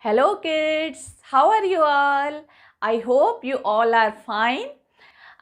Hello kids, how are you all? I hope you all are fine.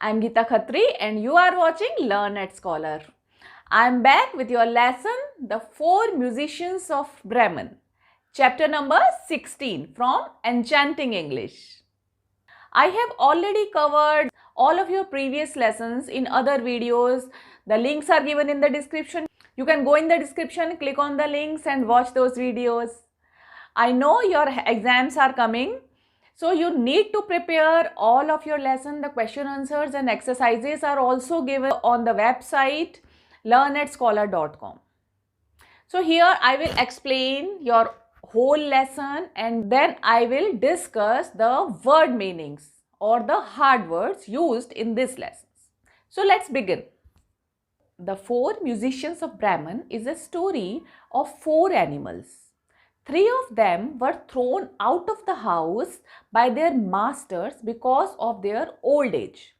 I'm Geeta Khatri and you are watching Learn at Scholar. I'm back with your lesson, The Four Musicians of Bremen, chapter number 16 from Enchanting English. I have already covered all of your previous lessons in other videos. The links are given in the description. You can go in the description, click on the links and watch those videos. I know your exams are coming, so you need to prepare all of your lesson. The question answers and exercises are also given on the website learnatscholar.com. So here I will explain your whole lesson and then I will discuss the word meanings or the hard words used in this lesson. So let's begin. The Four Musicians of Bremen is a story of four animals. Three of them were thrown out of the house by their masters because of their old age.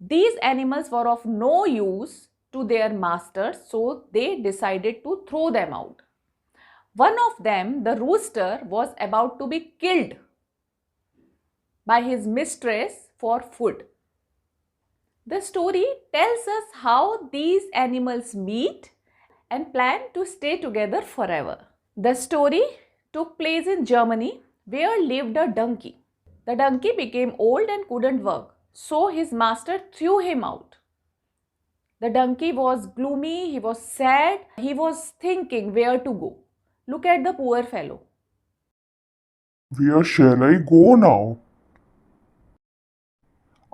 These animals were of no use to their masters, so they decided to throw them out. One of them, the rooster, was about to be killed by his mistress for food. The story tells us how these animals meet and plan to stay together forever. The story took place in Germany, where lived a donkey. The donkey became old and couldn't work, so his master threw him out. The donkey was gloomy, he was sad, he was thinking where to go. Look at the poor fellow. Where shall I go now?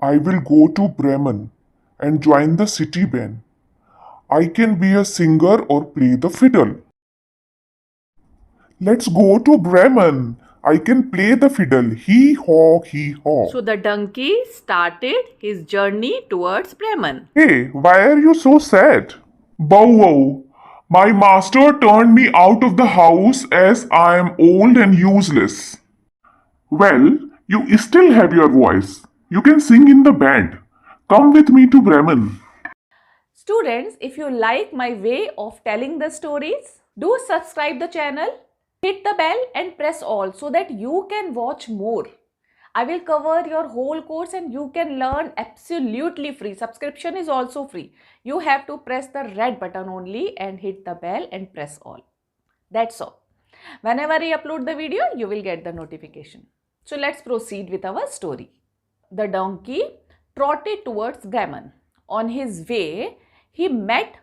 I will go to Bremen and join the city band. I can be a singer or play the fiddle. Let's go to Bremen. I can play the fiddle. Hee haw, hee haw. So the donkey started his journey towards Bremen. Hey, why are you so sad? Bow wow. My master turned me out of the house as I am old and useless. Well, you still have your voice. You can sing in the band. Come with me to Bremen. Students, if you like my way of telling the stories, do subscribe the channel, hit the bell and press all so that you can watch more. I will cover your whole course and you can learn absolutely free. Subscription is also free. You have to press the red button only and hit the bell and press all. That's all. Whenever I upload the video, you will get the notification. So let's proceed with our story. The donkey trotted towards Bremen. On his way, he met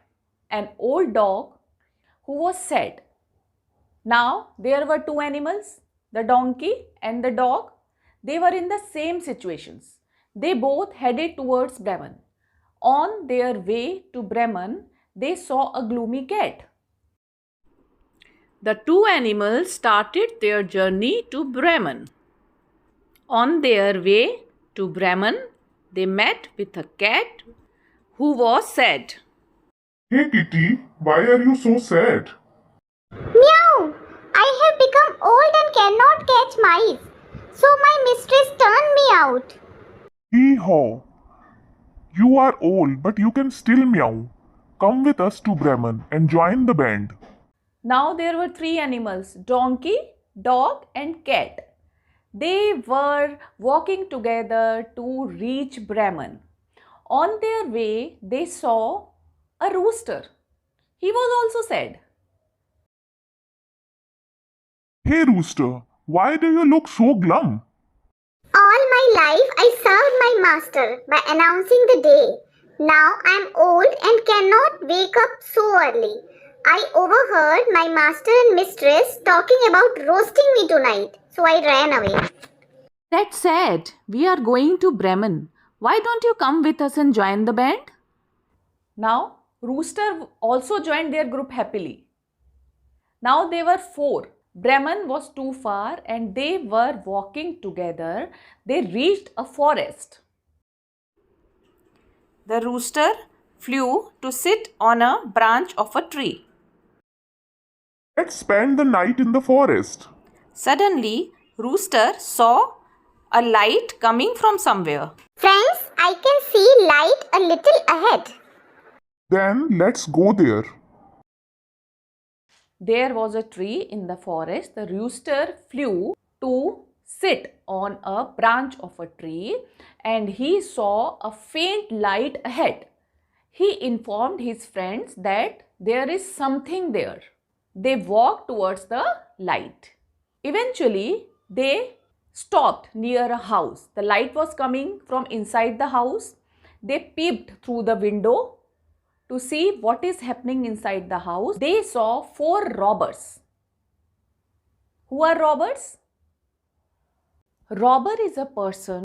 an old dog who was sad. Now, there were two animals, the donkey and the dog. They were in the same situations. They both headed towards Bremen. On their way to Bremen, they saw a gloomy cat. The two animals started their journey to Bremen. On their way to Bremen, they met with a cat who was sad. Hey Kitty, why are you so sad? Meow! I have become old and cannot catch mice. So my mistress turned me out. Hee haw. You are old, but you can still meow. Come with us to Bremen and join the band. Now there were three animals, donkey, dog and cat. They were walking together to reach Bremen. On their way, they saw a rooster. He was also sad. Hey Rooster, why do you look so glum? All my life I served my master by announcing the day. Now I am old and cannot wake up so early. I overheard my master and mistress talking about roasting me tonight, so I ran away. That's sad. We are going to Bremen. Why don't you come with us and join the band? Now, Rooster also joined their group happily. Now they were four. Bremen was too far and they were walking together. They reached a forest. The rooster flew to sit on a branch of a tree. Let's spend the night in the forest. Suddenly, Rooster saw a light coming from somewhere. Friends, I can see light a little ahead. Then let's go there. There was a tree in the forest. The rooster flew to sit on a branch of a tree and he saw a faint light ahead. He informed his friends that there is something there. They walked towards the light. Eventually, they stopped near a house. The light was coming from inside the house. They peeped through the window to see what is happening inside the house. They saw 4 robbers. Who are robbers? Robber is a person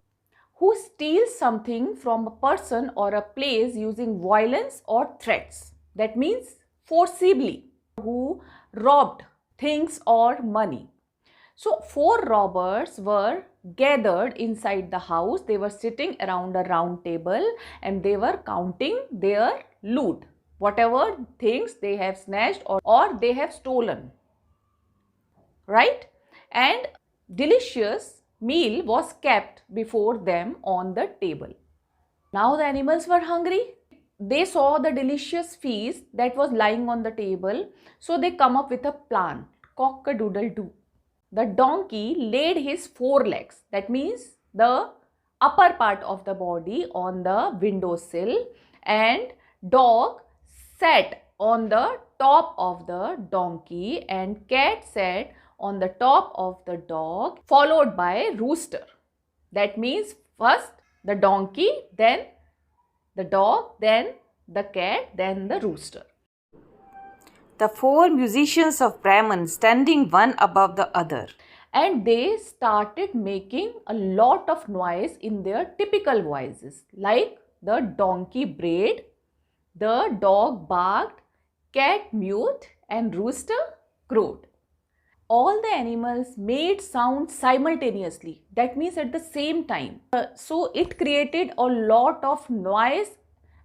who steals something from a person or a place using violence or threats. That means forcibly. Who robbed things or money. So 4 robbers were gathered inside the house. They were sitting around a round table and they were counting their loot. Whatever things they have snatched or they have stolen. Right? And delicious meal was kept before them on the table. Now the animals were hungry. They saw the delicious feast that was lying on the table. So they come up with a plan. Cock-a-doodle-doo. The donkey laid his 4 legs, that means the upper part of the body, on the windowsill, and dog sat on the top of the donkey and cat sat on the top of the dog, followed by rooster. That means first the donkey, then the dog, then the cat, then the rooster. The 4 musicians of Bremen standing one above the other. And they started making a lot of noise in their typical voices. Like the donkey brayed, the dog barked, cat mewed, and rooster crowed. All the animals made sound simultaneously. That means at the same time. So it created a lot of noise,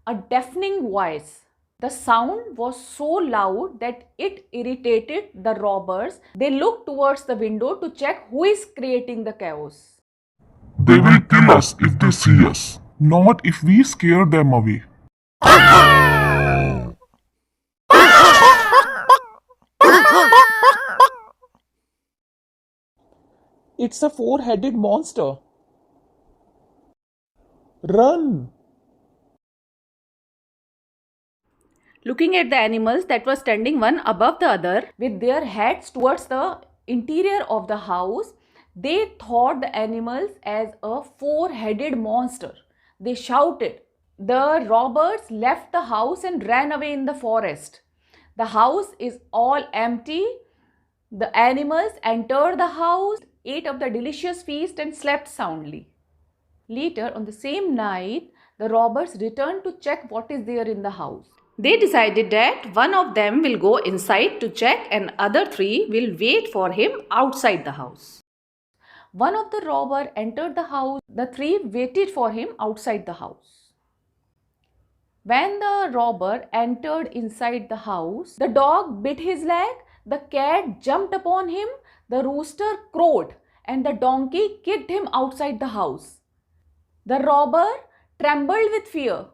a deafening voice. The sound was so loud that it irritated the robbers. They looked towards the window to check who is creating the chaos. They will kill us if they see us, not if we scare them away. It's a 4-headed monster. Run! Looking at the animals that were standing one above the other with their heads towards the interior of the house, they thought the animals as a 4-headed monster. They shouted. The robbers left the house and ran away in the forest. The house is all empty. The animals entered the house, ate of the delicious feast and slept soundly. Later, on the same night, the robbers returned to check what is there in the house. They decided that one of them will go inside to check and other 3 will wait for him outside the house. One of the robbers entered the house. The 3 waited for him outside the house. When the robber entered inside the house, the dog bit his leg, the cat jumped upon him, the rooster crowed, and the donkey kicked him outside the house. The robber trembled with fear.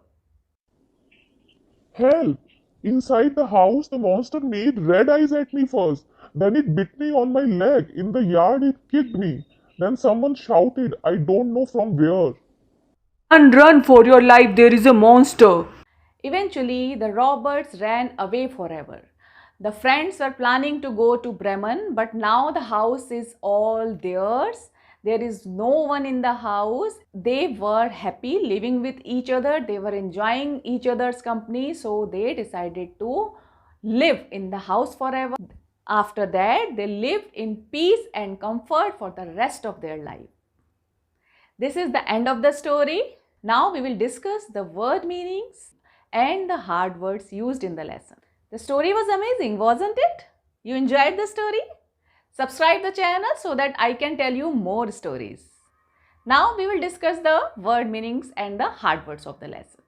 Help! Inside the house, the monster made red eyes at me first. Then it bit me on my leg. In the yard, it kicked me. Then someone shouted, I don't know from where. Run for your life, there is a monster. Eventually, the robbers ran away forever. The friends were planning to go to Bremen, but now the house is all theirs. There is no one in the house. They were happy living with each other. They were enjoying each other's company. So they decided to live in the house forever. After that, they lived in peace and comfort for the rest of their life. This is the end of the story. Now we will discuss the word meanings and the hard words used in the lesson. The story was amazing, wasn't it? You enjoyed the story? Subscribe the channel so that I can tell you more stories. Now we will discuss the word meanings and the hard words of the lesson.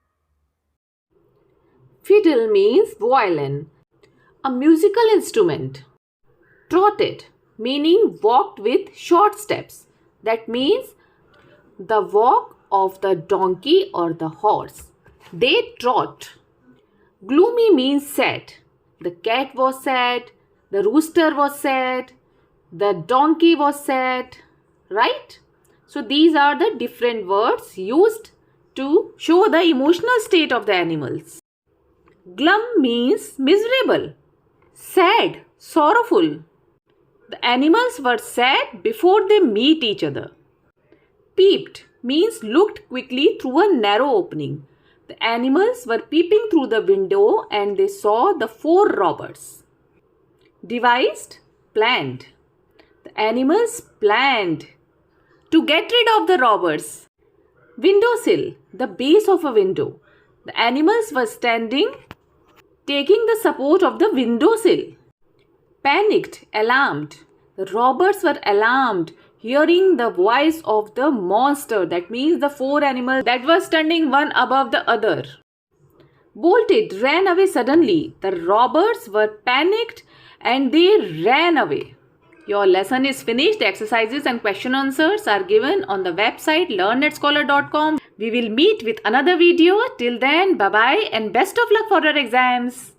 Fiddle means violin, a musical instrument. Trotted, meaning walked with short steps. That means the walk of the donkey or the horse. They trot. Gloomy means sad. The cat was sad. The rooster was sad. The donkey was sad. Right? So these are the different words used to show the emotional state of the animals. Glum means miserable, sad, sorrowful. The animals were sad before they meet each other. Peeped means looked quickly through a narrow opening. The animals were peeping through the window and they saw the four robbers. Devised, planned. The animals planned to get rid of the robbers. Windowsill, the base of a window. The animals were standing, taking the support of the windowsill. Panicked, alarmed. The robbers were alarmed, hearing the voice of the monster. That means the four animals that were standing one above the other. Bolted, ran away suddenly. The robbers were panicked and they ran away. Your lesson is finished. The exercises and question answers are given on the website learnetscholar.com. We will meet with another video. Till then, bye-bye and best of luck for your exams.